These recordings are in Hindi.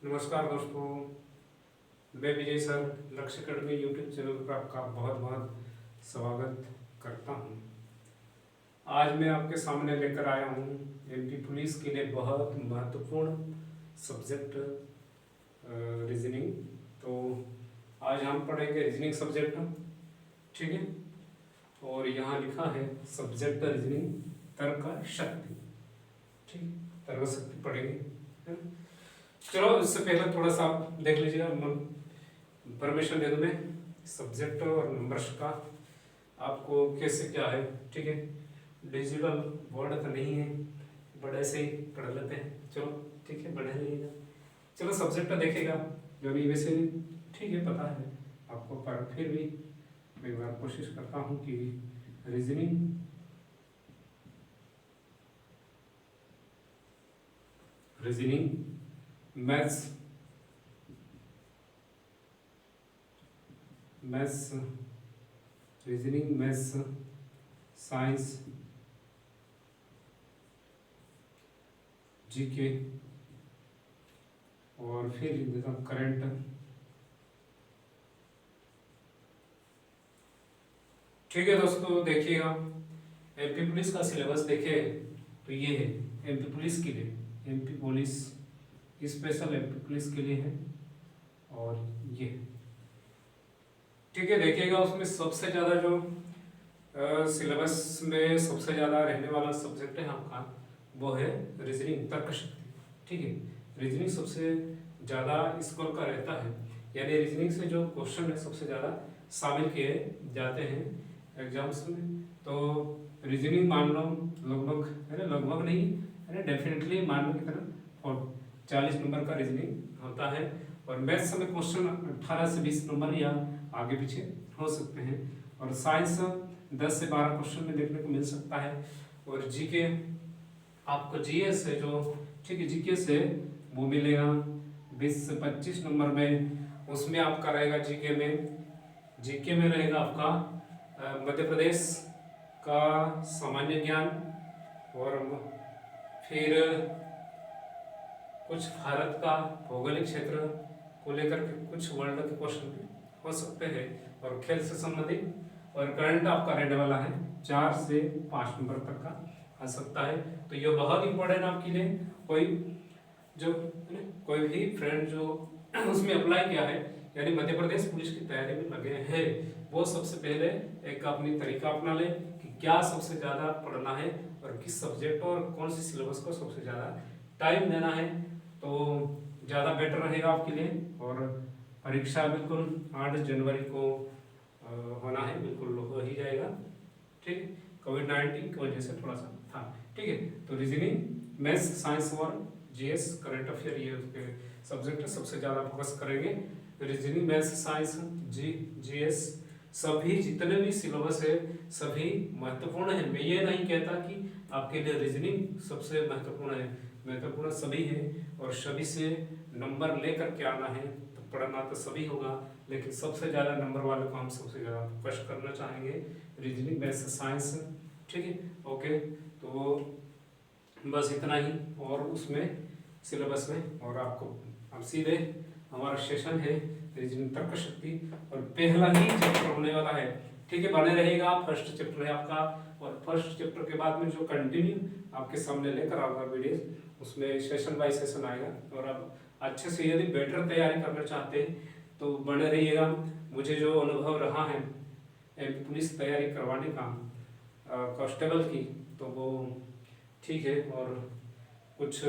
नमस्कार दोस्तों, मैं विजय सर लक्ष्य अकेडमी यूट्यूब चैनल पर आपका बहुत बहुत स्वागत करता हूं। आज मैं आपके सामने लेकर आया हूं एमपी पुलिस के लिए बहुत महत्वपूर्ण सब्जेक्ट रीजनिंग। तो आज हम पढ़ेंगे रीजनिंग सब्जेक्ट, ठीक है। और यहाँ लिखा है सब्जेक्ट रीजनिंग तर्क शक्ति, ठीक है। तर्क शक्ति पढ़ेंगे, है ना। चलो इससे पहले थोड़ा सा आप देख लीजिएगा, परमिशन दे दूं मैं सब्जेक्ट और नंबर्स का आपको कैसे क्या है, ठीक है। डिजिटल बोर्ड तो नहीं है, बट ऐसे ही पढ़ लेते हैं, चलो ठीक है, बढ़ लीजिएगा। चलो सब्जेक्ट देखेगा जो भी, वैसे ठीक है पता है आपको, पर फिर भी मैं एक बार कोशिश करता हूँ कि reasoning maths reasoning maths science GK और फिर लिख देता हूँ करंट। ठीक है दोस्तों, देखिएगा एमपी पुलिस का सिलेबस देखे तो ये है एमपी पुलिस के लिए, MP police special MP police के लिए है। और ये ठीक है, देखिएगा उसमें सबसे ज़्यादा जो सिलेबस में सबसे ज़्यादा रहने वाला सब्जेक्ट है आपका, वो है रीजनिंग तर्क शक्ति, ठीक है। रीजनिंग सबसे ज़्यादा स्कोर का रहता है, यानी रीजनिंग से जो क्वेश्चन है सबसे ज़्यादा शामिल किए जाते हैं एग्जाम्स में। तो रीजनिंग मान लो लगभग, है ना, लगभग नहीं, है ना, डेफिनेटली मान लो कितना, और 40 नंबर का रीजनिंग होता है। और मैथ्स में क्वेश्चन 18 से 20 नंबर या आगे पीछे हो सकते हैं। और साइंस 10 से 12 क्वेश्चन में देखने को मिल सकता है। और जीके आपको जीएस से जो, ठीक है, जीके से वो मिलेगा 20 से 25 नंबर में। उसमें आपका रहेगा जीके में रहेगा आपका मध्य प्रदेश का सामान्य ज्ञान, और फिर कुछ भारत का भौगोलिक क्षेत्र को लेकर के कुछ वर्ल्ड के क्वेश्चन भी हो सकते हैं, और खेल से संबंधित। और करंट आपका रहने वाला है 4 से 5 नंबर तक का आ सकता है। तो ये बहुत इंपॉर्टेंट आपके लिए। कोई भी फ्रेंड जो उसमें अप्लाई किया है, यानी मध्य प्रदेश पुलिस की तैयारी में लगे हैं, वो सबसे पहले एक अपनी तरीका अपना ले कि क्या सबसे ज़्यादा पढ़ना है और किस सब्जेक्ट और कौन सी सिलेबस को सबसे ज़्यादा टाइम देना है, तो ज़्यादा बेटर रहेगा आपके लिए। और परीक्षा बिल्कुल 8 जनवरी को होना है, बिल्कुल हो ही जाएगा, ठीक है। कोविड-19 की वजह से थोड़ा सा था, ठीक है। तो रीजनिंग मैथ्स साइंस और जीएस करंट अफेयर, ये उसके सब्जेक्ट सबसे ज़्यादा फोकस करेंगे। रीजनिंग मैथ्स साइंस जीएस सभी जितने भी सिलेबस है सभी महत्वपूर्ण है। मैं ये नहीं कहता कि आपके लिए रीजनिंग सबसे महत्वपूर्ण है, महत्वपूर्ण सभी है, और सभी से नंबर लेकर के आना है। तो पढ़ना तो सभी होगा, लेकिन सबसे ज़्यादा नंबर वाले को हम सबसे ज़्यादा फोकस करना चाहेंगे रीजनिंग मैथ्स साइंस, ठीक है। ओके, तो बस इतना ही और उसमें सिलेबस में। और आपको अब सीधे हमारा सेशन है रीजनिंग तर्क शक्ति, और पहला ही चैप्टर होने वाला है, ठीक है। बने रहेगा, फर्स्ट चैप्टर है आपका, और फर्स्ट चैप्टर के बाद में जो कंटिन्यू आपके सामने लेकर आऊंगा वीडियोस, उसमें सेशन बाय सेशन आएगा। और अब अच्छे से यदि बेटर तैयारी करना चाहते हैं तो बने रहिएगा। मुझे जो अनुभव रहा है एमपी पुलिस तैयारी करवाने का कांस्टेबल की, तो वो ठीक है। और कुछ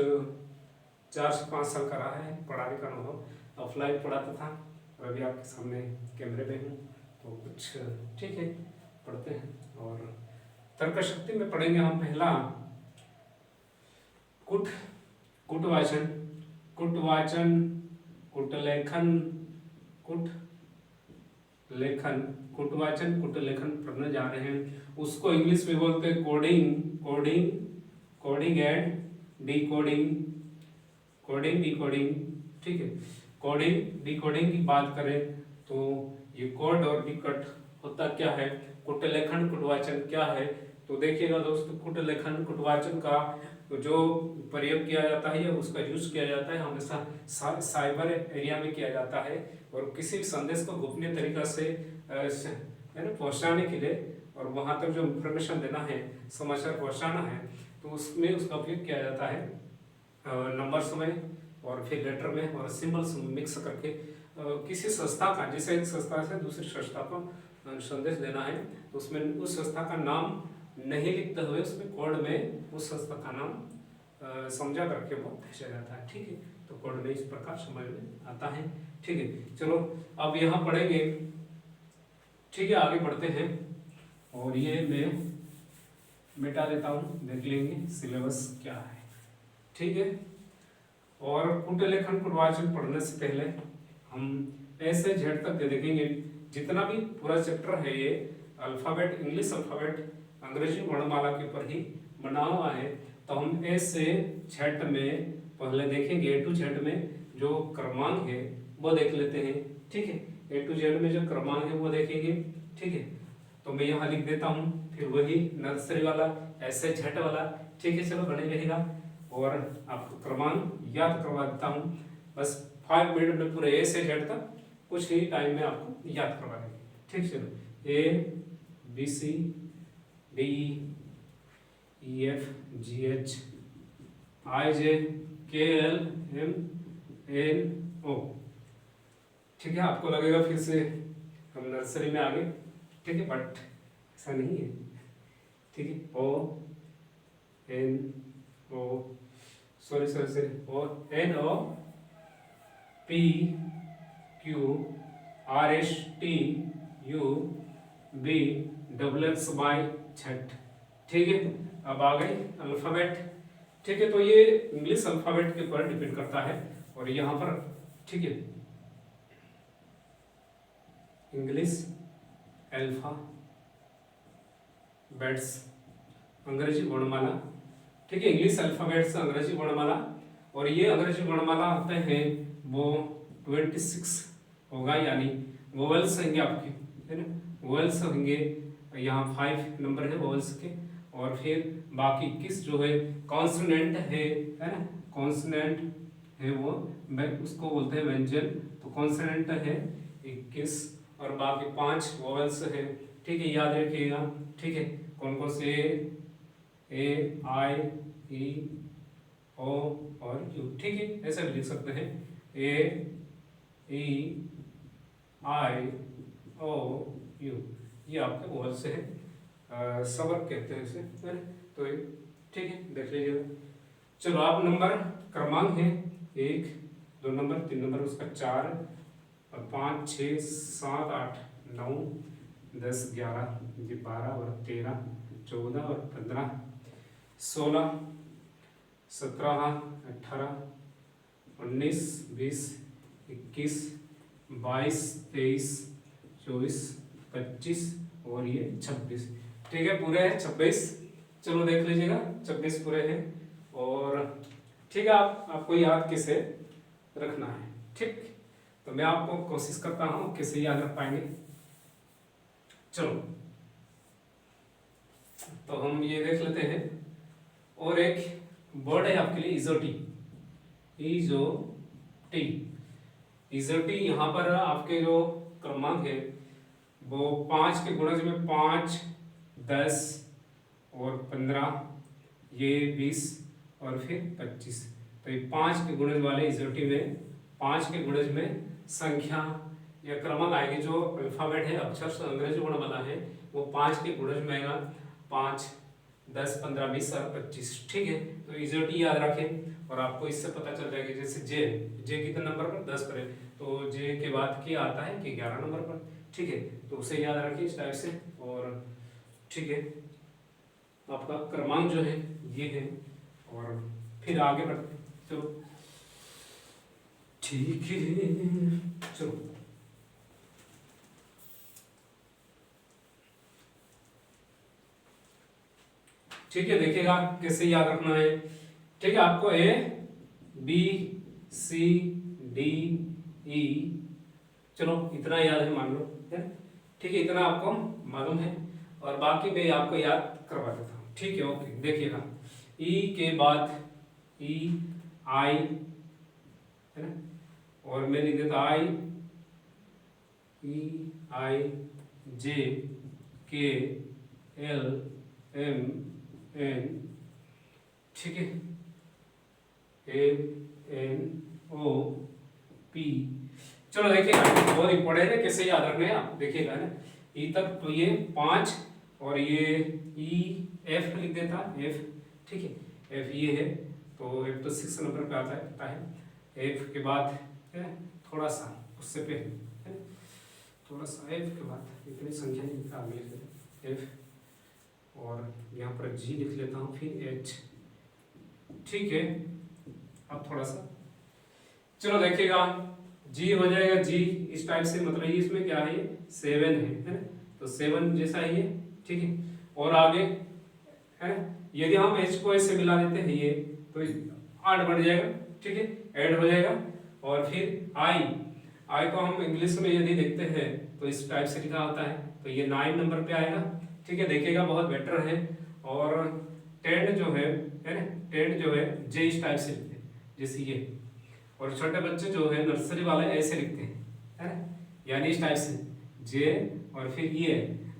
4 से 5 साल का रहा है पढ़ाने का अनुभव, ऑफलाइन पढ़ाता था, और अभी आपके सामने कैमरे में हूँ, तो कुछ ठीक है पढ़ते हैं। और तर्क शक्ति में पढ़ेंगे हम पहला कुटवाचन, कुटवाचन कुटलेखन पढ़ने जा रहे हैं। उसको इंग्लिश में बोलते हैं कोडिंग एंड डिकोडिंग, ठीक है। कोडिंग डिकोडिंग की बात करें तो ये कोड और डिकोड होता क्या है, कुटलेखन कुटवाचन क्या है। तो देखिएगा दोस्तों, कुटलेखन कुटवाचन का तो जो प्रयोग किया जाता है या उसका यूज किया जाता है हमेशा साइबर एरिया में किया जाता है, और किसी भी संदेश को गोपनीय तरीका से है ना पहुंचाने के लिए और वहां तक जो इंफॉर्मेशन देना है, समाचार पहुंचाना है, तो उसमें उसका उपयोग किया जाता है नंबर्स में और फिर लेटर में और सिंबल्स मिक्स करके किसी संस्था का, जैसे एक संस्था से दूसरी संस्था को संदेश देना है तो उसमें उस संस्था का नाम नहीं लिखते हुए उसमें कोड में उस संस्था का नाम समझा करके वो भेजा जाता है। ठीक है, तो कोड में इस प्रकार समझ में आता है। ठीक है, चलो अब यहाँ पढ़ेंगे। ठीक है, आगे बढ़ते हैं और ये मैं मिटा देता हूँ, देख लेंगे सिलेबस क्या है। ठीक है, और कुट लेखन पूर्वाचल पढ़ने से पहले हम ऐसे जेड तक देखेंगे। जितना भी पूरा चैप्टर है ये अल्फाबेट, इंग्लिश अल्फाबेट, अंग्रेजी वर्णमाला के ऊपर ही बना हुआ है, तो हम ए से जेड में पहले देखेंगे। ए टू जेड में जो क्रमांक है वो देख लेते हैं। ठीक है, ए टू जेड में जो क्रमांक है वो देखेंगे। ठीक है, तो मैं यहाँ लिख देता हूँ, फिर वही नर्सरी वाला ऐसे झट वाला। ठीक है, चलो बने रहेगा और आपको क्रमांक याद करवा देता हूँ। बस 5 मिनट में पूरे ए से जेड तक कुछ ही टाइम में आपको याद करवा देंगे। ठीक, चलो A B C D E F G H I J K L M N O. ठीक है, आपको लगेगा फिर से हम नर्सरी में आ गए। ठीक है, बट ऐसा नहीं है। ठीक है, O N O sorry O N O P Q R S T U B double X Y झट। ठीक है, अब आ गई अल्फाबेट। ठीक है, तो ये इंग्लिश अल्फाबेट के ऊपर डिपेंड करता है और यहाँ पर ठीक है इंग्लिश अल्फाबेट्स अंग्रेजी वर्णमाला। ठीक है, इंग्लिश अल्फाबेट्स अंग्रेजी वर्णमाला, और ये अंग्रेजी वर्णमाला होते हैं वो 26 होगा, यानी वोवेल्स होंगे आपके, है ना, वोवेल्स होंगे। यहाँ 5 नंबर है वोवेल्स के, और फिर बाकी 21 जो है कॉन्सोनेंट है ना, कॉन्सोनेंट है वो उसको बोलते हैं व्यंजन, तो कॉन्सोनेंट है 21 और बाकी 5 वोवेल्स है। ठीक है, याद रखिएगा। ठीक है, कौन कौन से, ए आई ई ओ और यू। ठीक है, ऐसे भी लिख सकते हैं, ए ई आई ओ यू, ये आपके वोवेल्स है, स्वर कहते हैं इसे, है ना। तो ठीक है, देख लीजिएगा। चलो आप नंबर क्रमांक है 1 2 नंबर 3 नंबर, उसका 4 और 5 6 7 8 9 10 11 12 और 13 14 और 15 16 17 18 19 20 21 22 23 24 25 और ये 26। ठीक है, पूरे हैं 26। चलो देख लीजिएगा, 26 पूरे हैं। और ठीक है, आपको याद कैसे रखना है। ठीक, तो मैं आपको कोशिश करता हूँ कैसे याद रख पाएंगे। चलो तो हम ये देख लेते हैं, और एक वर्ड है आपके लिए इजोटी। इजोटी, इजोटी यहाँ पर आपके जो क्रमांक है वो 5 के गुणज में 5 10 और 15, ये 20 और फिर 25। तो ये 5 के गुणज वाले इजोटी में 5 के गुणज में संख्या या क्रमांक आएगी। जो अल्फाबेट है, अक्षर अंग्रेजी वर्णमाला है, वो 5 के गुणज में आएगा, 5 10 15 20 और 25। ठीक है, तो इजोटी याद रखें और आपको इससे पता चल जाएगा। जैसे जे कितने नंबर पर, 10 पर है, तो जे के बाद के आता है कि 11 नंबर पर। ठीक है, तो उसे याद रखिए इस टाइप से। और ठीक है, आपका क्रमांक जो है ये है, और फिर आगे बढ़ते चलो। ठीक है, चलो ठीक है, देखिएगा कैसे याद रखना है। ठीक है, आपको ए बी सी डी ई, चलो इतना याद है मान लो, है। ठीक है, इतना आपको मालूम है और बाकी मैं आपको याद करवा देता हूँ। ठीक है, ओके, देखिएगा ई के बाद ई आई है ना, और मैं लिख देता आई ई आई J K L M N, ठीक है, ए एन ओ पी। चलो देखिएगा बहुत इंपॉर्टेंट है, कैसे याद रखना है आप देखिएगा ना, ई तक तो ये 5 और ये ई एफ लिख देता एफ, ठीक है, एफ ये है तो एफ तो 6 नंबर पे आता है पता है। एफ के बाद है थोड़ा सा उससे पे है, थोड़ा सा एफ के बाद इतनी संख्या नहीं लिखा आगे एफ, और यहाँ पर जी लिख लेता हूँ, फिर एच, ठीक है। अब थोड़ा सा चलो देखिएगा जी हो जाएगा, जी इस टाइप से, मतलब ये इसमें क्या है, ये 7 है ना, तो 7 जैसा है ये, ठीक है। और आगे है ना, यदि हम एच को ऐसे मिला देते हैं ये तो 8 बन जाएगा, ठीक है, ऐड हो जाएगा। और फिर आई, आई को हम इंग्लिश में यदि देखते हैं तो इस टाइप से लिखा होता है, तो ये 9 नंबर पे आएगा, ठीक है, देखिएगा बहुत बेटर है। और 10 जो है ना, 10 जो है जे इस टाइप से लिखते हैं जैसे ये, और छोटे बच्चे जो है नर्सरी वाले ऐसे लिखते हैं है ना, यानी इस टाइप से जे और फिर ये,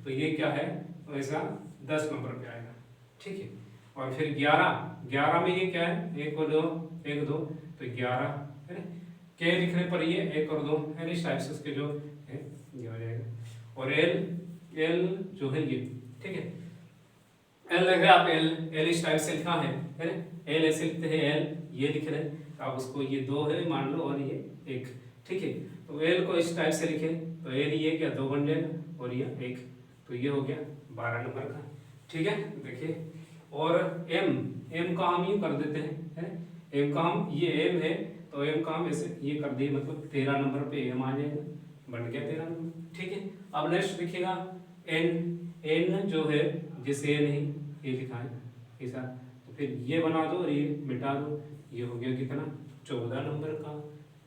तो ये क्या है, तो ऐसा 10 नंबर पे आएगा, ठीक है। और फिर 11 में ये क्या है, 1 और 2 1 2, तो 11 है ना, के लिखने पर ये 1 और 2 है ना, इस टाइप से उसके जो है ये हो जाएगा। और एल जो है ये, ठीक है, एल लिख रहे आप, एल इस टाइप से लिखा है ना, एल ऐसे लिखते हैं, एल ये लिख रहे हैं, आप उसको ये 2 है मान लो और ये 1, ठीक है। तो एल को इस टाइप से लिखे तो एल ये क्या 2 बन जाएगा और ये 1, तो ये हो गया 12 नंबर का, ठीक है। देखिए और एम का हम यूं कर देते हैं, एम का हम, ये एम है तो एम का हम ऐसे ये कर दिए, मतलब 13 नंबर पे एम आ जाएगा, बन गया 13 नंबर, ठीक है। अब नेक्स्ट देखिएगा एन जो है जैसे एन है ये लिखा है ऐसा, तो फिर ये बना दो और ये मिटा दो, ये हो गया कितना 14 नंबर का,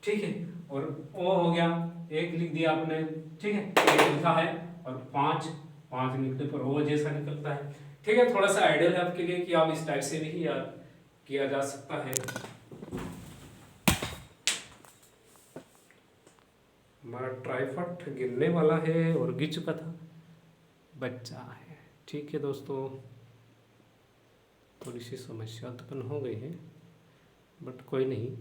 ठीक है। और ओ हो गया 1 लिख दिया आपने, ठीक है, 1 लिखा है, और 5 लिखने पर ओ जैसा निकलता है, ठीक है। थोड़ा सा आइडियल है आपके लिए कि आप इस टाइप से भी याद किया जा सकता है। हमारा ट्राइपॉड गिरने वाला है और गिर चुका था, बच्चा है, ठीक है दोस्तों, थोड़ी सी समस्या उत्पन्न हो गई है बट कोई नहीं।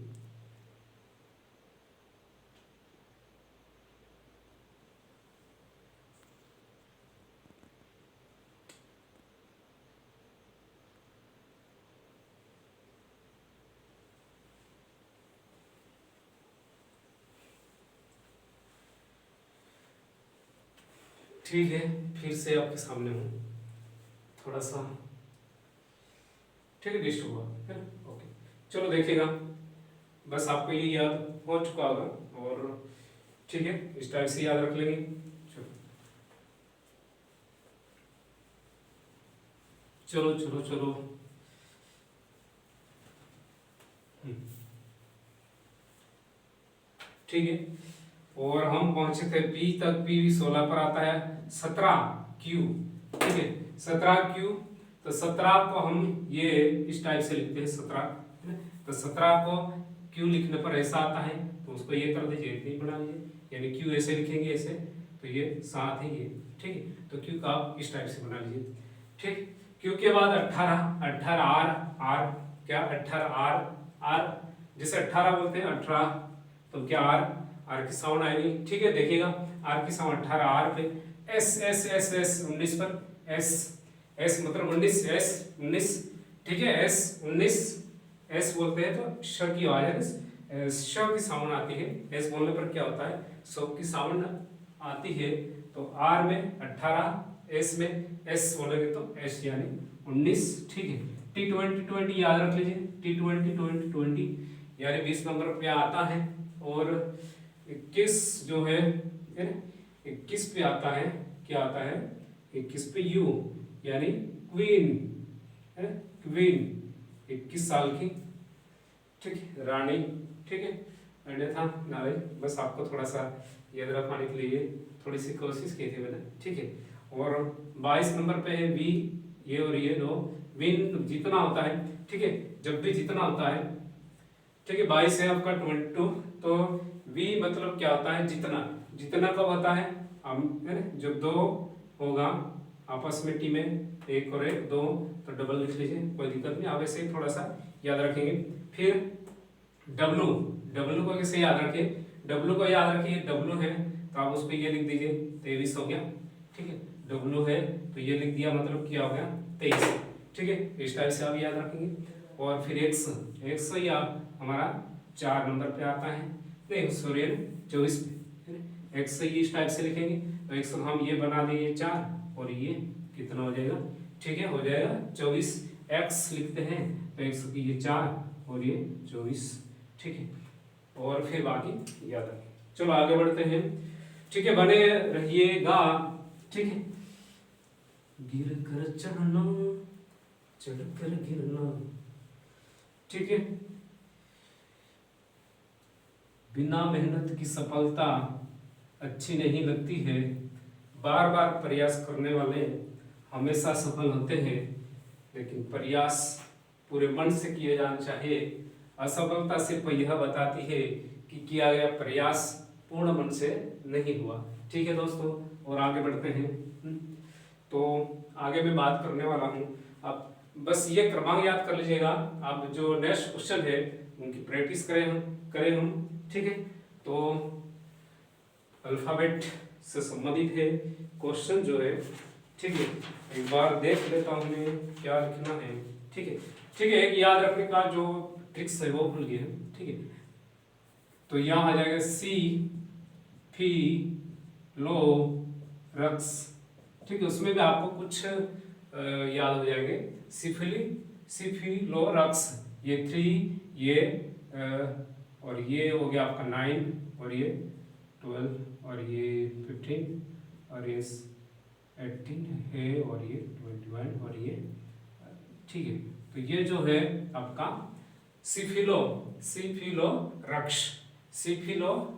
ठीक है, फिर से आपके सामने हूँ, थोड़ा सा ठीक है, डिस्टर्ब हुआ है ना, ओके। चलो देखिएगा, बस आपको ये याद हो चुका होगा, और ठीक है इस टाइप से याद रख लेंगे। चलो चलो चलो, ठीक है। और हम पहुंचे थे पी तक, पी 16 पर आता है 17 क्यू, ठीक है, 17 क्यू, तो 17 को हम ये इस टाइप से लिखते हैं 17, तो 17 को क्यू लिखने पर ऐसा आता है, तो उसको ये कर दीजिए, इतनी बना लीजिए, यानी क्यू ऐसे लिखेंगे ऐसे, तो ये 7 है ये, ठीक है। तो क्यू का आप इस टाइप से बना लीजिए, ठीक। क्यू के बाद 18 आर क्या 18 आर जैसे 18 बोलते हैं 18, तो क्या आर की साउंड आएगी, ठीक है। देखिएगा आर की साउंड 18 आर पे, एस एस एस एस 19 पर, एस मतलब 19, एस 19, ठीक है, एस 19 एस बोलते हैं तो श की आवाज है, श की साउंड आती है, एस बोलने पर क्या होता है स की साउंड आती है, तो आर में 18, एस में एस बोलेंगे तो एस यानी 19, ठीक है। T20 याद रख लीजिए, T20 यानी 20 नंबर पे आता है, और 21 जो है 21 पे आता है, क्या आता है 21 पे यू यानी क्वीन है, क्वीन 21 साल की, ठीक है, रानी, ठीक है, अन्यथा नारी। बस आपको थोड़ा सा याद रखने के लिए थोड़ी सी कोशिश की थी मैंने, ठीक है। और 22 नंबर पे है वी, ये और ये दो, विन जितना होता है ठीक है, जब भी जितना होता है, ठीक है, 22 है आपका 22, तो v मतलब क्या होता है, जितना। जितना कब होता है, हम है ना, जब दो होगा आपस में टी में, एक और एक दो, तो डबल लिख लीजिए, कोई दिक्कत नहीं, आप ऐसे ही थोड़ा सा याद रखेंगे। फिर डब्लू, डब्लू को कैसे याद रखें, डब्लू को याद रखिए, डब्लू है तो आप उस पर ये लिख दीजिए 23 हो गया, ठीक है, डब्लू है तो ये लिख दिया, मतलब क्या हो गया 23, ठीक है, इस टाइप से आप याद रखेंगे। और फिर एक्स, एक्स या हमारा 4 नंबर पे आता है, नहीं सॉरी 24 पे, एक्स इस टाइप से लिखेंगे, तो एक्स हम ये बना दिए 4 और ये कितना हो जाएगा, ठीक है, हो जाएगा 24, एक्स लिखते हैं तो एक्स की ये 4 और ये 24, ठीक है, और फिर बाकी याद रखें। चलो आगे बढ़ते हैं, ठीक है, बने रहिएगा, ठीक है। गिर कर चढ़ना, चढ़ कर गिरना, ठीक है, बिना मेहनत की सफलता अच्छी नहीं लगती है, बार बार प्रयास करने वाले हमेशा सफल होते हैं, लेकिन प्रयास पूरे मन से किए जाना चाहिए। असफलता सिर्फ यह बताती है कि किया गया प्रयास पूर्ण मन से नहीं हुआ, ठीक है दोस्तों। और आगे बढ़ते हैं, तो आगे मैं बात करने वाला हूँ, आप बस ये क्रमांक याद कर लीजिएगा, आप जो नेक्स्ट क्वेश्चन है उनकी प्रैक्टिस करें हम, ठीक है। तो अल्फाबेट से संबंधित है क्वेश्चन जो है, ठीक है, एक बार देख लेता हूँ मैं क्या लिखना है, ठीक है, ठीक है, एक याद रखने का जो ट्रिक्स है वो भूल गए, ठीक है। तो यहाँ आ जाएगा सी फी लो रक्स, ठीक है, उसमें भी आपको कुछ याद हो जाएंगे, सिफिलो रक्स, ये 3, ये और ये हो गया आपका 9 और ये 12 और ये 15 और ये 18 है और ये 21 और ये, ठीक है। तो ये जो है आपका सिफिलो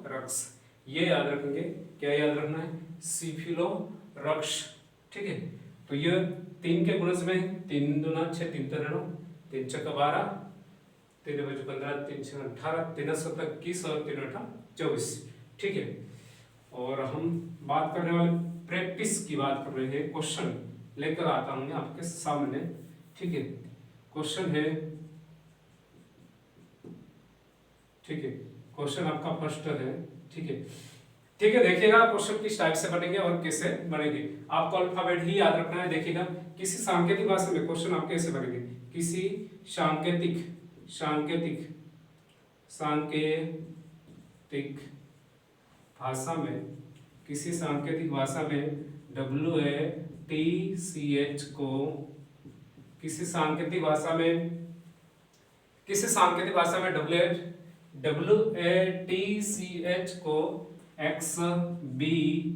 रक्स, ये याद रखेंगे, क्या याद रखना है, सिफिलो रक्स, ठीक है। तो ये 3 के गुणज में 3 दूना 6, 3 3 9, 3 6 12, 3 5 15, 3 6 18, 3 7 21 और 3 8 24, ठीक है। और हम बात करने वाले प्रैक्टिस की बात कर रहे हैं, क्वेश्चन लेकर आता हूं मैं आपके सामने, ठीक है। क्वेश्चन है, ठीक है, क्वेश्चन आपका फर्स्ट है, ठीक है, ठीक है, देखिएगा क्वेश्चन किस टाइप से बनेंगे और कैसे बनेंगे, आपको अल्फाबेट ही याद रखना है। देखिएगा किसी सांकेतिक भाषा में क्वेश्चन आपके कैसे बनेंगे, किसी सांकेतिक भाषा में, किसी सांकेतिक भाषा में WATCH को, किसी सांकेतिक भाषा में WATCH को XBUDI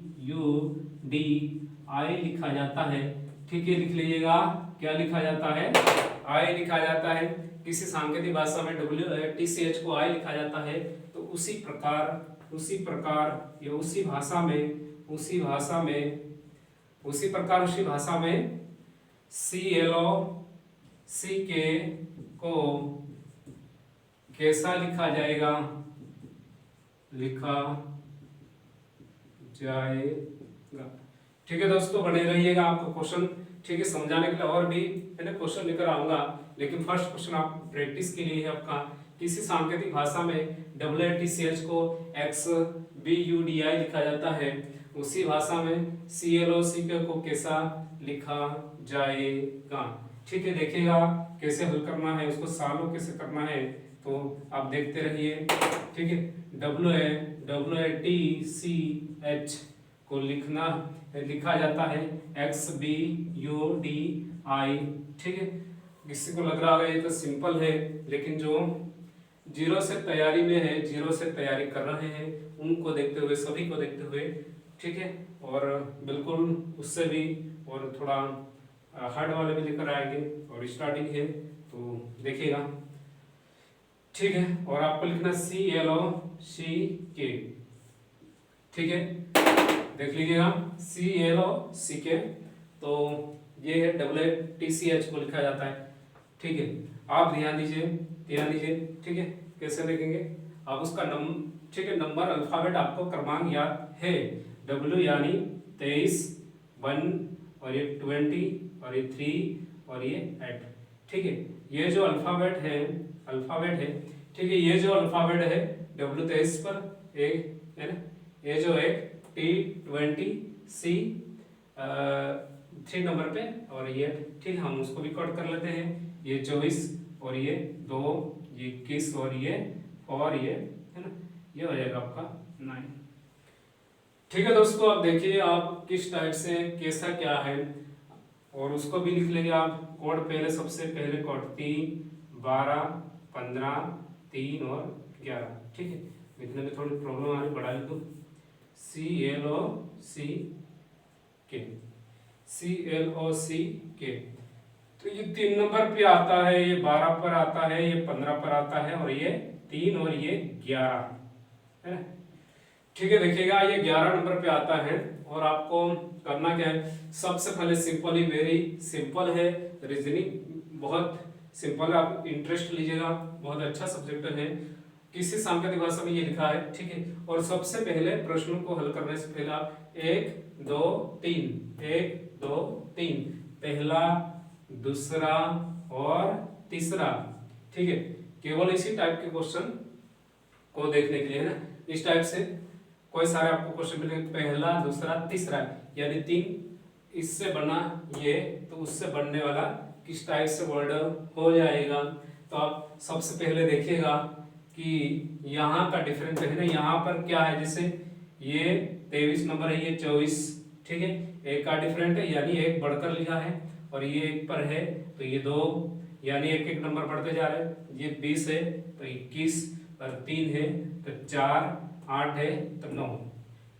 लिखा जाता है, ठीक है, लिख लीजिएगा, क्या लिखा जाता है, I लिखा जाता है। किसी सांकेतिक भाषा में WATCH को I लिखा जाता है, तो उसी प्रकार या उसी भाषा में CK को कैसा लिखा जाएगा, ठीक है दोस्तों, बने रहिएगा, आपको क्वेश्चन, ठीक है, समझाने के लिए और भी मैंने क्वेश्चन लेकर आऊंगा, लेकिन फर्स्ट क्वेश्चन आप प्रैक्टिस के लिए है आपका, किसी सांकेतिक भाषा में WATCH को XBUDI लिखा जाता है, उसी भाषा में CK को कैसा लिखा जाएगा, ठीक है। देखिएगा कैसे हल करना है, उसको सॉल्व कैसे करना है, तो आप देखते रहिए, ठीक है। WATCH को लिखा जाता है XBUDI, ठीक है। किसी को लग रहा होगा ये तो सिंपल है, लेकिन जो जीरो से तैयारी में है, जीरो से तैयारी कर रहे हैं, उनको देखते हुए, सभी को देखते हुए, ठीक है, और बिल्कुल उससे भी और थोड़ा हार्ड वाले भी लेकर आएंगे, और स्टार्टिंग है तो देखिएगा, ठीक है। और आपको लिखना CLOCK, ठीक है, देख लीजिएगा CLOCK, तो ये है WATCH को लिखा जाता है, ठीक है, आप ध्यान दीजिए, ठीक है। कैसे देखेंगे आप उसका ठीक है, नंबर अल्फाबेट आपको क्रमांक याद है, W यानी 23, 1 और ये 20 और ये 3 और ये 8, ठीक है। ये जो अल्फाबेट है ठीक है, ये जो अल्फाबेट है W 23 पर एक है ना, ये जो एक T20 C 3 नंबर पे और ये, ठीक है, हम उसको भी कट कर लेते हैं, ये 24 और ये 2, ये 21 और ये 4, ये है ना, ये हो जाएगा आपका 9। ठीक है दोस्तों, आप देखिए आप किस टाइप से कैसा क्या है, और उसको भी लिख लेंगे आप कोड। पहले सबसे पहले कोड 3, 12, 15, 3 और 11, ठीक है। लिखने में थोड़ी प्रॉब्लम आ रही, बढ़ा लिख दो, CLOCK। तो ये 3 नंबर पे आता है, ये 12 पर आता है, ये 15 पर आता है, और ये 3 और ये 11 है ना, ठीक है। देखिएगा ये 11 नंबर पे आता है, और आपको करना क्या है, सबसे पहले सिंपल ही, वेरी सिंपल है, रीजनिंग बहुत सिंपल है, आप इंटरेस्ट लीजिएगा, बहुत अच्छा सब्जेक्ट है। किसी सांकेतिक भाषा में ये लिखा है, ठीक है। और सबसे पहले प्रश्नों को हल करने से पहले आप 1 2 3 1 2 3 पहला, दूसरा और तीसरा, ठीक है, केवल इसी टाइप के क्वेश्चन को देखने के लिए है ना। इस टाइप से कोई सारे आपको क्वेश्चन मिलेंगे, पहला, दूसरा, तीसरा, यानी 3 इससे बना ये, तो उससे बनने वाला किस टाइप से वर्ड हो जाएगा। तो आप सबसे पहले देखिएगा कि यहाँ का डिफरेंस है ना, यहाँ पर क्या है, जैसे ये 23 नंबर है, ये 24, ठीक है, एक का डिफरेंट है, यानी एक बढ़कर लिखा है, और ये एक पर है तो ये 2, यानी एक एक नंबर बढ़ते जा रहे हैं। ये 20 है तो 21, और 3 है तो 4, 8 है तो 9,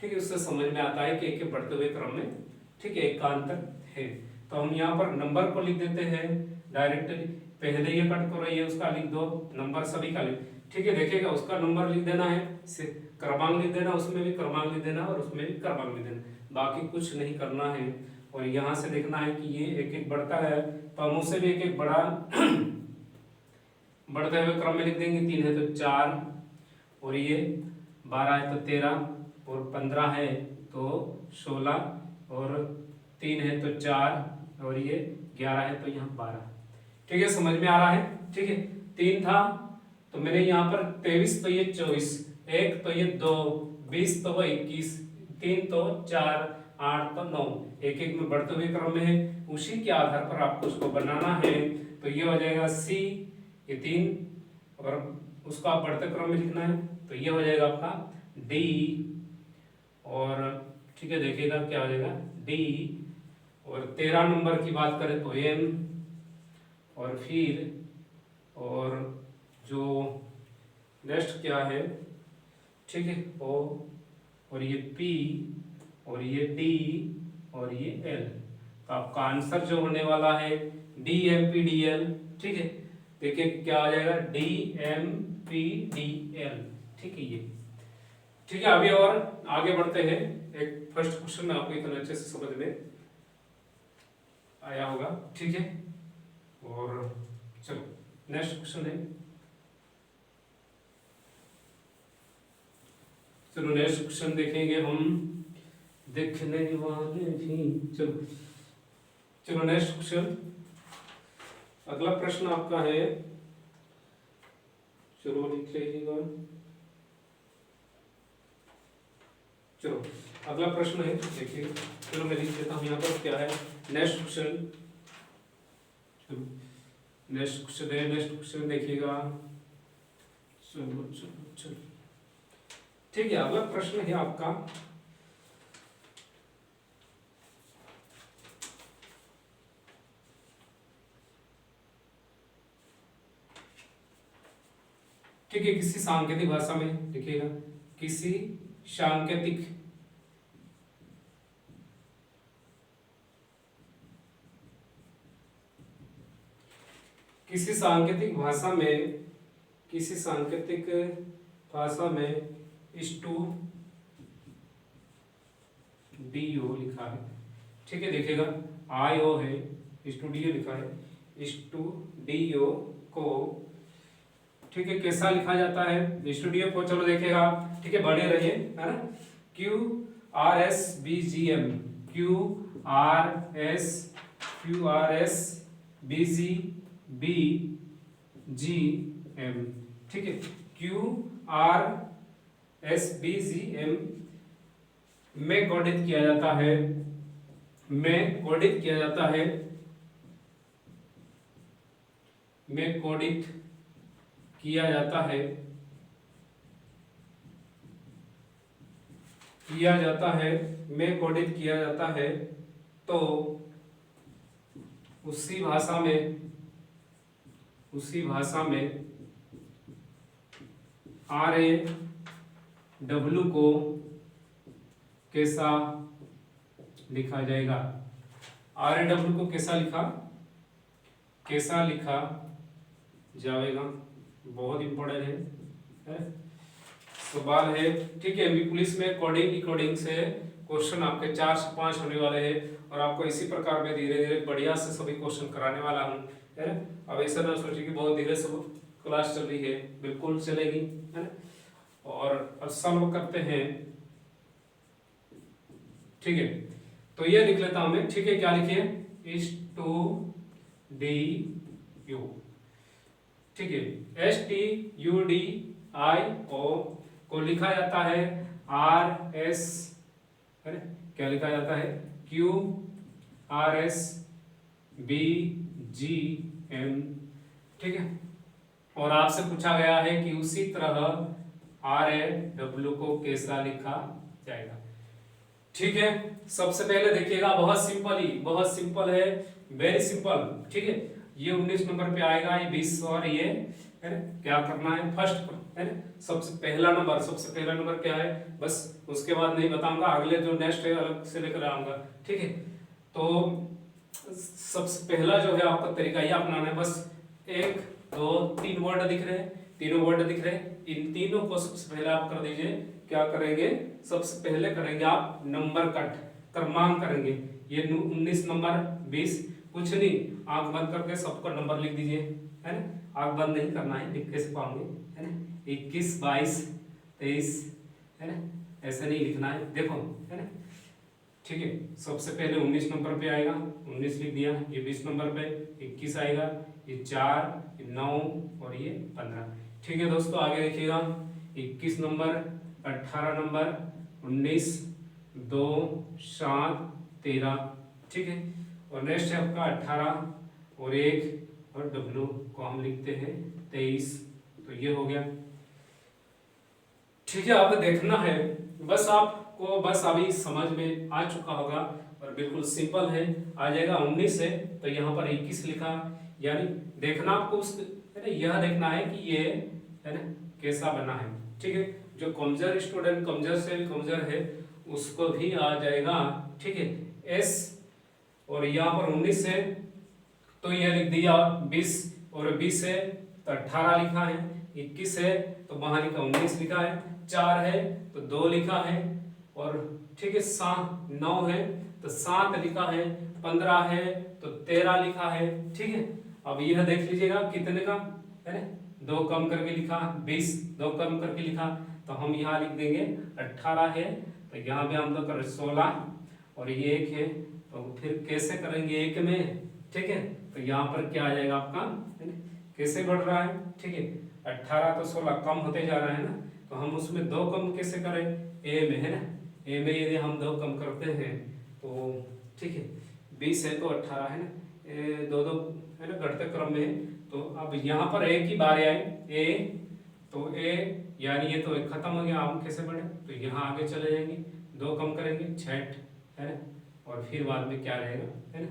ठीक है। उससे समझ में आता है कि एक एक बढ़ते हुए क्रम में, ठीक है, एक का अंतर है। तो हम यहाँ पर नंबर को लिख देते हैं डायरेक्टली, पहले ये कट करो, ये उसका लिख दो, नंबर सभी का लिख, ठीक है। देखिएगा उसका नंबर लिख देना है, क्रमांक लिख देना, उसमें भी क्रमांक लिख देना, और उसमें भी क्रमांक लिख देना, बाकी कुछ नहीं करना है। और यहाँ से देखना है कि ये एक एक बढ़ता है, तो हम उसे भी एक एक बढ़ा बढ़ते हुए क्रम में लिख देंगे। 3 है तो 4, और ये 12 है तो 13, और 15 है तो 16, और 3 है तो 4, और ये 11 है तो यहाँ 12, ठीक है। समझ में आ रहा है, ठीक है। 3 था तो मैंने यहाँ पर 23 तो ये 24, 1 तो ये 2, 20 तो वो 21, 3 तो 4, 8 तो 9, एक एक में बढ़ते हुए क्रम में है, उसी के आधार पर आपको उसको बनाना है। तो ये हो जाएगा C, ये 3, और उसको आप बढ़ते क्रम में लिखना है, तो ये हो जाएगा आपका D, और ठीक है, देखिएगा क्या हो जाएगा D। और 13 नंबर की बात करें तो M, और फिर और जो नेक्स्ट क्या है, ठीक है, O, और ये P, और ये D, और ये L। तो आपका आंसर जो होने वाला है DMPDL, ठीक है। देखिए क्या आ जाएगा DMPDL, ठीक है, ये ठीक है। अभी और आगे बढ़ते हैं, एक फर्स्ट क्वेश्चन में आपको इतना अच्छे से समझ में आया होगा, ठीक है। और चलो नेक्स्ट क्वेश्चन है, चलो नेक्स्ट क्वेश्चन देखेंगे हम, देखने वाले भी, चलो नेक्स्ट क्वेश्चन। अगला प्रश्न आपका है, चलो लिख लीजिएगा, चलो अगला प्रश्न है, देखिए, चलो मैं लिख देता हूँ यहाँ पर क्या है नेक्स्ट क्वेश्चन। चलो नेक्स्ट क्वेश्चन है, नेक्स्ट क्वेश्चन देखिएगा, चलो चलो चलो, ठीक है। अगला प्रश्न है आपका, ठीक है, किसी सांकेतिक भाषा में लिखिएगा, किसी सांकेतिक भाषा में, किसी सांकेतिक भाषा में स्टूडियो लिखा है, ठीक है। देखिएगा IO है, स्टूडियो लिखा है, स्टूडियो को, ठीक है, कैसा लिखा जाता है स्टूडियो को, चलो देखेगा, ठीक है, बने रहिए, है ना। QRSBGM, QRSBGM, ठीक है, QRSBGM में कोडित किया जाता है, में कोडित किया जाता है, में कोडित किया जाता है, किया जाता है, में कोडित किया जाता है, तो उसी भाषा में RAW को कैसा लिखा जाएगा, RAW को कैसा लिखा जाएगा, बहुत इंपॉर्टेंट है सवाल है, ठीक है। एमपी पुलिस में कोडिंग से क्वेश्चन आपके 4 से 5 होने वाले हैं, और आपको इसी प्रकार में धीरे धीरे बढ़िया से सभी क्वेश्चन कराने वाला हूँ, है ना। अब ऐसा ना सोचिए कि बहुत धीरे से क्लास चल रही है, बिल्कुल चलेगी, है ना। और अब सॉल्व करते हैं, ठीक है। तो ये लिख लेता हूं मैं, ठीक है, क्या लिखिए, STUDIO, ठीक है, STUDIO को लिखा जाता है RS, है ना, क्या लिखा जाता है, QRSBGM, ठीक है। और आपसे पूछा गया है कि उसी तरह RAW को कैसा लिखा जाएगा, ठीक है। सबसे पहले देखिएगा, बहुत सिंपल है, वेरी सिंपल, ठीक है। ये 19 नंबर पे आएगा, ये 20 और ये, है ना, क्या करना है फर्स्ट, है ना, सबसे पहला नंबर क्या है, बस उसके बाद नहीं बताऊंगा, अगले जो नेक्स्ट है अलग से लेकर आऊंगा, ठीक है। तो सबसे पहला जो है आपका तरीका ये अपनाना है, बस 1 2 3 वर्ड दिख रहे हैं, तीनों वर्ड दिख रहे हैं, इन तीनों को सबसे पहले आप कर दीजिए, क्या करेंगे, सबसे पहले करेंगे आप नंबर कट, क्रमांक करेंगे, ये 19 नंबर 20, कुछ नहीं, आंख बंद करके सबका नंबर लिख दीजिए, है ना, आंख बंद नहीं करना है, लिख कैसे पाओगे, है ना, 21 22 23, है ना, ऐसे नहीं लिखना है, देखो, है ना, ठीक है। सबसे पहले 19 नंबर पे आएगा, 19 लिख दिया, ये 20 नंबर पे 21 आएगा, ये 4 ये 9 और ये 15, ठीक है दोस्तों। आगे देखिएगा, 21 नंबर 18 नंबर 19 2 7 13, ठीक है। और नेक्स्ट है आपका 18 और 1 और W को हम लिखते हैं 23, तो ये हो गया, ठीक है। आप देखना है, बस आपको बस अभी समझ में आ चुका होगा, और बिल्कुल सिंपल है, आ जाएगा 19 है, तो यहाँ पर 21 लिखा, यानी देखना आपको उस, है ना, यह देखना है कि ये, है ना, कैसा बना है, ठीक है। जो कमजोर स्टूडेंट, कमजोर है उसको भी आ जाएगा, ठीक है, S, और यहाँ पर 19 है तो यह लिख दिया 20, और 20 है तो 18 लिखा है, 21 है तो वहां लिखा 19 लिखा है, 4 है तो 2 लिखा है, और ठीक है 9 है तो 7 लिखा है, 15 है तो 13 लिखा है, ठीक है। अब यह देख लीजिएगा कितने का है ना, 2 कम करके लिखा, 20 2 कम करके लिखा, तो हम यहाँ लिख देंगे 18 है, तो यहाँ भी हम तो कर 16, और ये 1 है, तो फिर कैसे करेंगे 1 में, ठीक है। तो यहाँ पर क्या आ जाएगा आपका, है ना, कैसे बढ़ रहा है, ठीक है, 18 तो 16 कम होते जा रहा है ना, तो हम उसमें 2 कम कैसे करें, ए में, है ना, ए में यदि हम 2 कम करते हैं तो ठीक है, 20 है तो 18 है ना, 2 है ना, घटते क्रम में। तो अब यहाँ पर ए की बारी आई, ए, तो ए यानी ये तो खत्म हो गया, हम कैसे बढ़े, तो यहाँ आगे चले जाएंगे, 2 कम करेंगे 6 है ना, और फिर बाद में क्या रहेगा, है ना,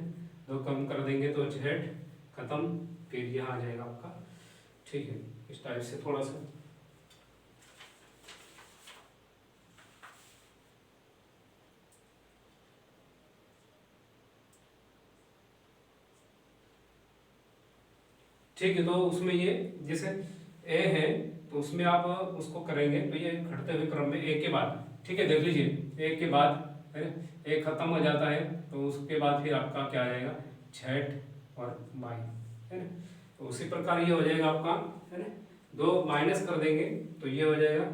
2 कम कर देंगे तो 6 खत्म, फिर यहाँ आ जाएगा आपका, ठीक है। इस टाइप से थोड़ा सा ठीक है। तो उसमें ये जैसे ए है तो उसमें आप उसको करेंगे तो ये घटते हुए क्रम में ए के बाद, ठीक है, देख लीजिए ए के बाद है ना, ए खत्म हो जाता है तो उसके बाद फिर आपका क्या आ जाएगा 6 और 22, है ना। तो उसी प्रकार ये हो जाएगा आपका, है ना, 2 माइनस कर देंगे तो ये हो जाएगा,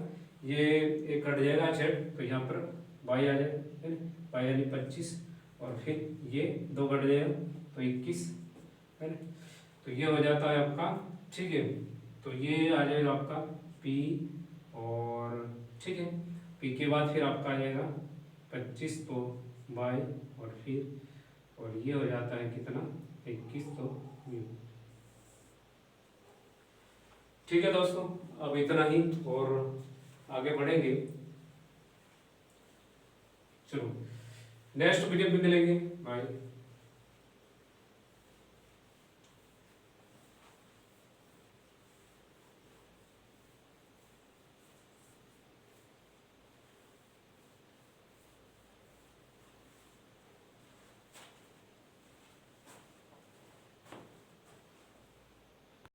ये एक कट जाएगा z, तो यहाँ पर y आ जाएगा, है ना, y यानी 25, और फिर ये 2 कट जाएगा तो 21, है ना। तो ये हो जाता है आपका, ठीक है। तो ये आ जाएगा आपका p, और ठीक है, p के बाद फिर आपका आ जाएगा 25 तो y, और फिर और ये हो जाता है कितना 21 तो u। ठीक है दोस्तों, अब इतना ही और आगे बढ़ेंगे। चलो नेक्स्ट वीडियो में मिलेंगे, बाय।